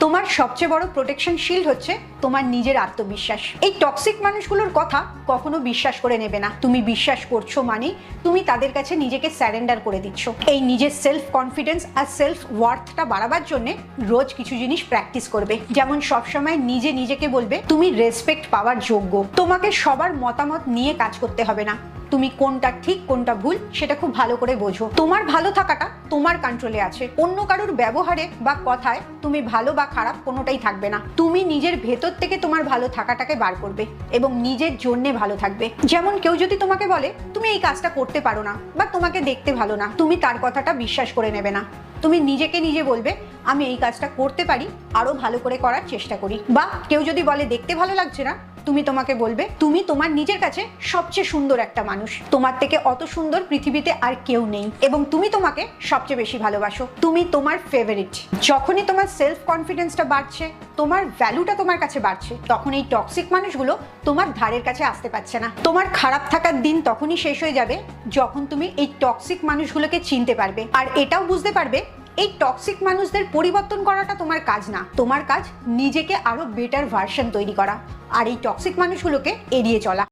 তোমার সবচেয়ে বড় প্রোটেকশন শিল্ড হচ্ছে তোমার নিজের আত্মবিশ্বাস। এই টক্সিক মানুষগুলোর কথা কখনো বিশ্বাস করে নেবে না। তুমি বিশ্বাস করছো মানে তুমি তাদের কাছে নিজেকে স্যারেন্ডার করে দিচ্ছ। এই নিজের সেলফ কনফিডেন্স আর সেলফ ওয়ার্থটা বাড়াবার জন্য রোজ কিছু জিনিস প্র্যাকটিস করবে। যেমন সবসময় নিজেকে বলবে তুমি রেসপেক্ট পাওয়ার যোগ্য। তোমাকে সবার মতামত নিয়ে কাজ করতে হবে না। তুমি কোনটা ঠিক কোনটা ভুল সেটা খুব ভালো করে বোঝো। তোমার ভালো থাকাটা তোমার কন্ট্রোলে আছে। অন্য কারোর ব্যবহারে বা কথায় তুমি ভালো বা খারাপ কোনোটাই থাকবে না। তুমি নিজের ভেতর থেকে তোমার ভালো থাকাটাকে বার করবে এবং নিজের জন্য ভালো থাকবে। যেমন কেউ যদি তোমাকে বলে তুমি এই কাজটা করতে পারো না বা তোমাকে দেখতে ভালো না, তুমি তার কথাটা বিশ্বাস করে নেবে না। তুমি নিজেকে নিজে বলবে আমি এই কাজটা করতে পারি, আরো ভালো করে করার চেষ্টা করি। বা কেউ যদি বলে দেখতে ভালো লাগছে না, তুমি তোমাকে বলবে তুমি তোমার নিজের কাছে সবচেয়ে সুন্দর একটা মানুষ। তোমার থেকে অত সুন্দর পৃথিবীতে আর কেউ নেই এবং তুমি তোমাকে সবচেয়ে বেশি ভালোবাসো। তুমি তোমার ফেভারিট। যখনই তোমার সেলফ কনফিডেন্সটা বাড়ছে, তোমার ভ্যালুটা তোমার কাছে বাড়ছে, তখন এই টক্সিক মানুষগুলো তোমার ধারের কাছে আসতে পারছে না। তোমার খারাপ থাকার দিন তখনই শেষ হয়ে যাবে যখন তুমি এই টক্সিক মানুষগুলোকে চিনতে পারবে আর এটাও বুঝতে পারবে এই টক্সিক মানুষদের পরিবর্তন করাটা তোমার কাজ না। তোমার কাজ নিজেকে আরো বেটার ভার্সন তৈরি করা আর এই টক্সিক মানুষগুলোকে এড়িয়ে চলা।